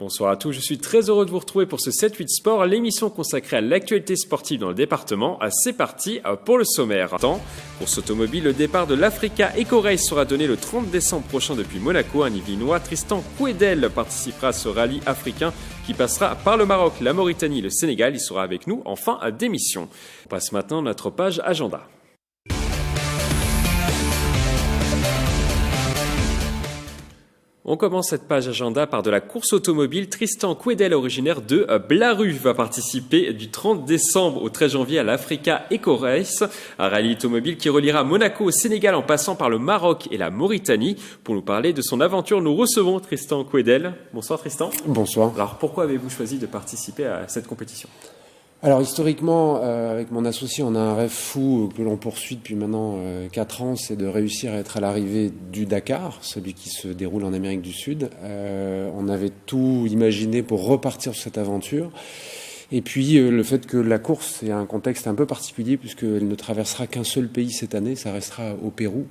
Bonsoir à tous, je suis très heureux de vous retrouver pour ce 7-8 Sport, l'émission consacrée à l'actualité sportive dans le département. C'est parti pour le sommaire. Course automobile, le départ de l'Africa Eco Race sera donné le 30 décembre prochain depuis Monaco. Un Yvelinois, Tristan Kouedel, participera à ce rallye africain qui passera par le Maroc, la Mauritanie, le Sénégal. Il sera avec nous en fin d'émission. On passe maintenant à notre page agenda. On commence cette page agenda par de la course automobile. Tristan Kouedel, originaire de Blaru, va participer du 30 décembre au 13 janvier à l'Africa Eco Race, un rallye automobile qui reliera Monaco au Sénégal en passant par le Maroc et la Mauritanie. Pour nous parler de son aventure, nous recevons Tristan Kouedel. Bonsoir Tristan. Bonsoir. Alors pourquoi avez-vous choisi de participer à cette compétition ? Alors historiquement, avec mon associé, on a un rêve fou que l'on poursuit depuis maintenant 4 ans, c'est de réussir à être à l'arrivée du Dakar, celui qui se déroule en Amérique du Sud. On avait tout imaginé pour repartir sur cette aventure. Et puis le fait que la course est un contexte un peu particulier puisqu'elle ne traversera qu'un seul pays cette année, ça restera au Pérou.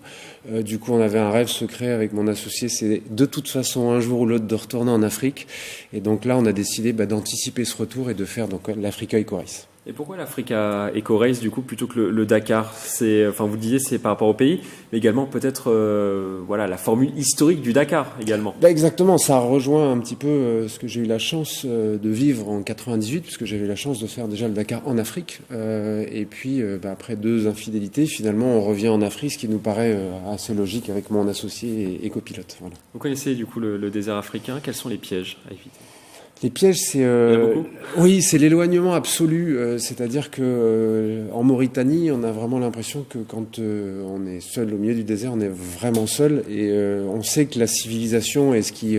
Du coup on avait un rêve secret avec mon associé, c'est de toute façon un jour ou l'autre de retourner en Afrique. Et donc là on a décidé d'anticiper ce retour et de faire donc l'Africa Eco Race. Et pourquoi l'Africa Eco Race du coup plutôt que le Dakar ? Vous disiez c'est par rapport au pays, mais également peut-être la formule historique du Dakar également. Exactement, ça rejoint un petit peu ce que j'ai eu la chance de vivre en 98, puisque j'avais la chance de faire déjà le Dakar en Afrique. Et puis après 2 infidélités, finalement on revient en Afrique, ce qui nous paraît assez logique avec mon associé et copilote. Voilà. Vous connaissez du coup le désert africain, quels sont les pièges à éviter ? Les pièges, c'est l'éloignement absolu. C'est-à-dire que en Mauritanie, on a vraiment l'impression que quand on est seul au milieu du désert, on est vraiment seul. Et on sait que la civilisation est ce qui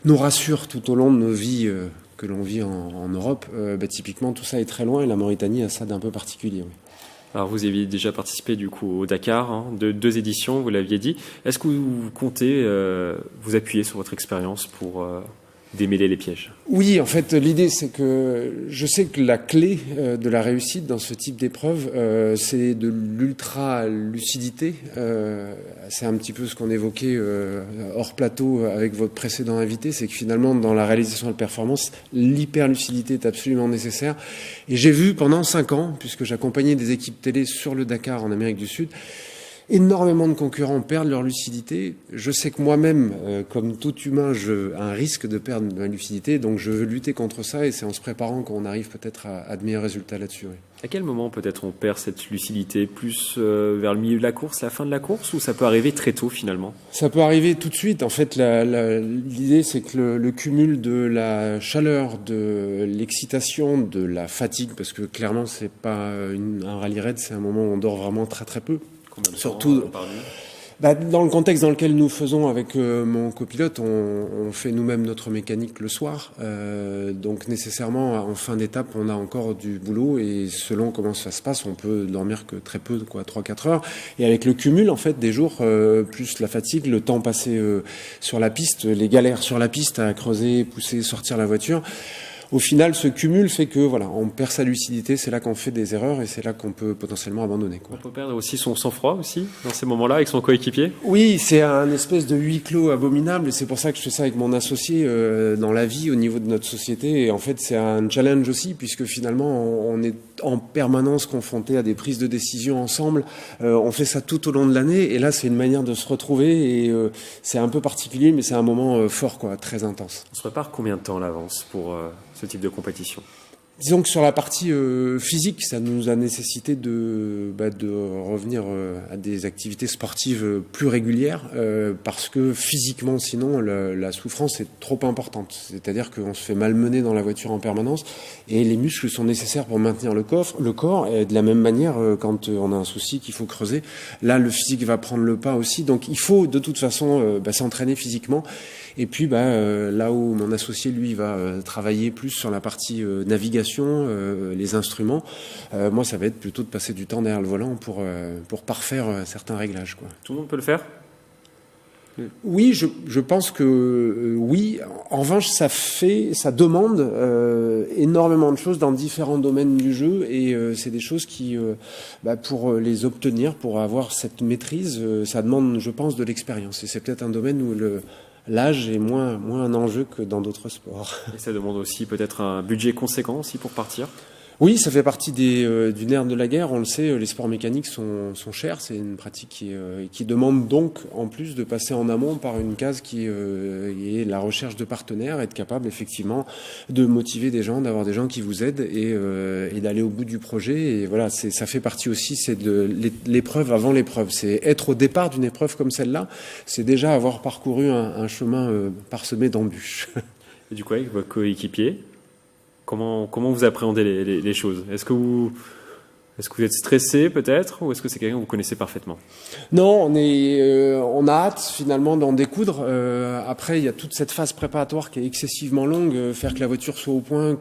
nous rassure tout au long de nos vies que l'on vit en Europe. Typiquement, tout ça est très loin et la Mauritanie a ça d'un peu particulier. Oui. Alors vous aviez déjà participé du coup au Dakar, de 2 éditions, vous l'aviez dit. Est-ce que vous comptez vous appuyer sur votre expérience pour démêler les pièges? Oui, en fait, l'idée, c'est que je sais que la clé de la réussite dans ce type d'épreuve, c'est de l'ultra-lucidité. C'est un petit peu ce qu'on évoquait hors plateau avec votre précédent invité, c'est que finalement, dans la réalisation de la performance, l'hyper-lucidité est absolument nécessaire. Et j'ai vu pendant 5 ans, puisque j'accompagnais des équipes télé sur le Dakar en Amérique du Sud, énormément de concurrents perdent leur lucidité. Je sais que moi-même, comme tout humain, j'ai un risque de perdre ma lucidité, donc je veux lutter contre ça et c'est en se préparant qu'on arrive peut-être à de meilleurs résultats là-dessus. Oui. À quel moment peut-être on perd cette lucidité ? Plus vers le milieu de la course, la fin de la course, ou ça peut arriver très tôt finalement ? Ça peut arriver tout de suite. En fait, l'idée c'est que le cumul de la chaleur, de l'excitation, de la fatigue, parce que clairement c'est pas un rallye raid, c'est un moment où on dort vraiment très très peu. Surtout dans le contexte dans lequel nous faisons avec mon copilote, on fait nous-mêmes notre mécanique le soir, donc nécessairement en fin d'étape on a encore du boulot et selon comment ça se passe on peut dormir que très peu, 3-4 heures, et avec le cumul en fait des jours plus la fatigue, le temps passé sur la piste, les galères sur la piste à creuser, pousser, sortir la voiture. Au final, ce cumul fait que on perd sa lucidité, c'est là qu'on fait des erreurs et c'est là qu'on peut potentiellement abandonner. On peut perdre aussi son sang-froid aussi dans ces moments-là avec son coéquipier ? Oui, c'est un espèce de huis clos abominable et c'est pour ça que je fais ça avec mon associé dans la vie au niveau de notre société. Et en fait, c'est un challenge aussi puisque finalement, on est en permanence confronté à des prises de décision ensemble. On fait ça tout au long de l'année et là, c'est une manière de se retrouver et c'est un peu particulier, mais c'est un moment fort, très intense. On se prépare combien de temps à l'avance pour ce type de compétition ? Disons que sur la partie physique, ça nous a nécessité de revenir à des activités sportives plus régulières parce que physiquement, sinon, la souffrance est trop importante. C'est-à-dire qu'on se fait malmener dans la voiture en permanence et les muscles sont nécessaires pour maintenir le corps. Et de la même manière, quand on a un souci qu'il faut creuser, là, le physique va prendre le pas aussi. Donc, il faut de toute façon s'entraîner physiquement. Et puis, là où mon associé, lui, va travailler plus sur la partie navigation, les instruments, moi, ça va être plutôt de passer du temps derrière le volant pour parfaire certains réglages. Tout le monde peut le faire ? Oui, je pense que oui. En revanche, ça demande énormément de choses dans différents domaines du jeu et c'est des choses qui, pour les obtenir, pour avoir cette maîtrise, ça demande, je pense, de l'expérience. Et c'est peut-être un domaine où l'âge est moins un enjeu que dans d'autres sports. Et ça demande aussi peut-être un budget conséquent aussi pour partir? Oui, ça fait partie du nerf de la guerre. On le sait, les sports mécaniques sont chers. C'est une pratique qui demande donc, en plus, de passer en amont par une case qui est la recherche de partenaires, être capable effectivement de motiver des gens, d'avoir des gens qui vous aident et d'aller au bout du projet. Et voilà, ça fait partie aussi, c'est de l'épreuve avant l'épreuve. C'est être au départ d'une épreuve comme celle-là. C'est déjà avoir parcouru un chemin parsemé d'embûches. Et du coup, avec votre coéquipier, comment vous appréhendez les choses? Est-ce que vous êtes stressé peut-être, ou est-ce que c'est quelqu'un que vous connaissez parfaitement? Non, on a hâte finalement d'en découdre. Après, il y a toute cette phase préparatoire qui est excessivement longue, faire que la voiture soit au point,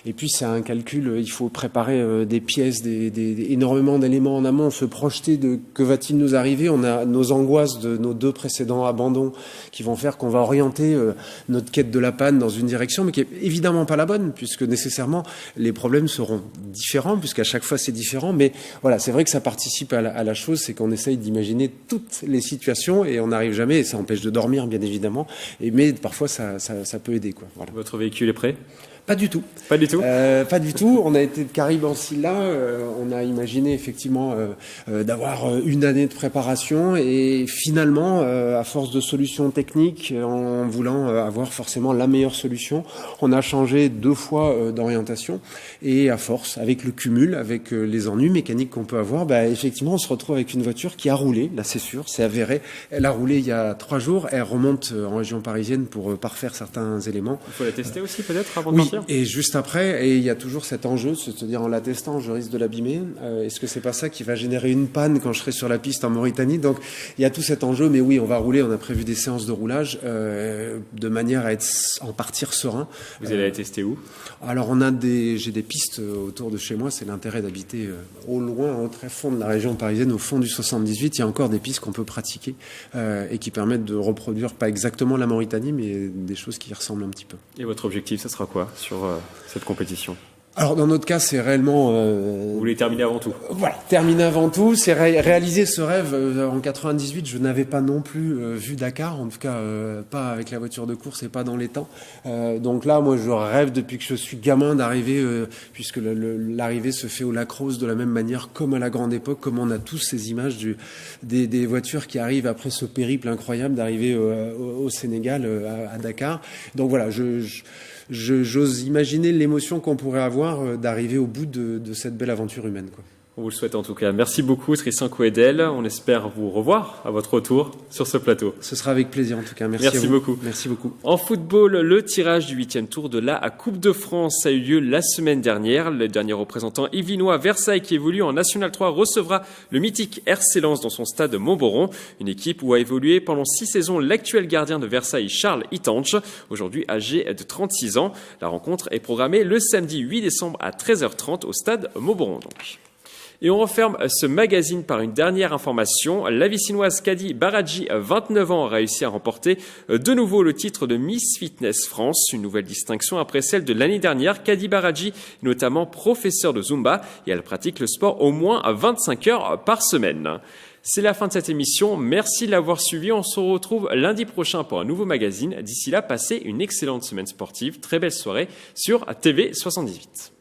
et puis c'est un calcul. Il faut préparer des pièces, énormément d'éléments en amont, se projeter de que va-t-il nous arriver. On a nos angoisses de nos 2 précédents abandons qui vont faire qu'on va orienter notre quête de la panne dans une direction, mais qui est évidemment pas la bonne, puisque nécessairement les problèmes seront différents, puisqu'à chaque fois c'est différent. Mais voilà, c'est vrai que ça participe à la chose, c'est qu'on essaye d'imaginer toutes les situations et on n'arrive jamais, et ça empêche de dormir bien évidemment, mais parfois ça peut aider, quoi. Voilà. Votre véhicule est prêt? Pas du tout. Pas du tout. Pas du tout. On a été de Caribe en Silla. On a imaginé effectivement d'avoir une année de préparation et finalement, à force de solutions techniques, en voulant avoir forcément la meilleure solution, on a changé 2 fois d'orientation et à force, avec le cumul, avec les ennuis mécaniques qu'on peut avoir, effectivement, on se retrouve avec une voiture qui a roulé. Là, c'est sûr, c'est avéré. Elle a roulé il y a 3 jours. Elle remonte en région parisienne pour parfaire certains éléments. Il faut la tester aussi peut-être avant de Oui. partir. Et juste après, et il y a toujours cet enjeu, c'est de se dire en la testant, je risque de l'abîmer. Est-ce que c'est pas ça qui va générer une panne quand je serai sur la piste en Mauritanie? Donc il y a tout cet enjeu, mais oui, on va rouler. On a prévu des séances de roulage de manière à en partir serein. Vous allez la tester où? Alors j'ai des pistes autour de chez moi. C'est l'intérêt d'habiter au loin, au très fond de la région parisienne, au fond du 78. Il y a encore des pistes qu'on peut pratiquer et qui permettent de reproduire pas exactement la Mauritanie, mais des choses qui y ressemblent un petit peu. Et votre objectif, ça sera quoi sur cette compétition? Alors dans notre cas, c'est réellement... Vous voulez terminer avant tout? Voilà, terminer avant tout, c'est réaliser ce rêve. En 98, je n'avais pas non plus vu Dakar, en tout cas pas avec la voiture de course et pas dans les temps. Donc là, moi, je rêve depuis que je suis gamin d'arriver, puisque l'arrivée se fait au Lac Rose de la même manière comme à la grande époque, comme on a tous ces images des voitures qui arrivent après ce périple incroyable d'arriver au Sénégal, à Dakar. Donc voilà, j'ose imaginer l'émotion qu'on pourrait avoir d'arriver au bout de cette belle aventure humaine, quoi. On vous le souhaite en tout cas. Merci beaucoup, Tristan Coedel. On espère vous revoir à votre retour sur ce plateau. Ce sera avec plaisir en tout cas. Merci à vous. Beaucoup. Merci beaucoup. En football, le tirage du 8e tour de la Coupe de France a eu lieu la semaine dernière. Le dernier représentant yvinois Versailles, qui évolue en National 3, recevra le mythique RC Lens dans son stade Montboron. Une équipe où a évolué pendant 6 saisons l'actuel gardien de Versailles, Charles Itanche, aujourd'hui âgé de 36 ans. La rencontre est programmée le samedi 8 décembre à 13h30 au stade Montboron donc. Et on referme ce magazine par une dernière information. La Vicinoise Kadi Baradji, 29 ans, a réussi à remporter de nouveau le titre de Miss Fitness France. Une nouvelle distinction après celle de l'année dernière. Kadi Baradji est notamment professeure de Zumba et elle pratique le sport au moins 25 heures par semaine. C'est la fin de cette émission. Merci de l'avoir suivi. On se retrouve lundi prochain pour un nouveau magazine. D'ici là, passez une excellente semaine sportive. Très belle soirée sur TV78.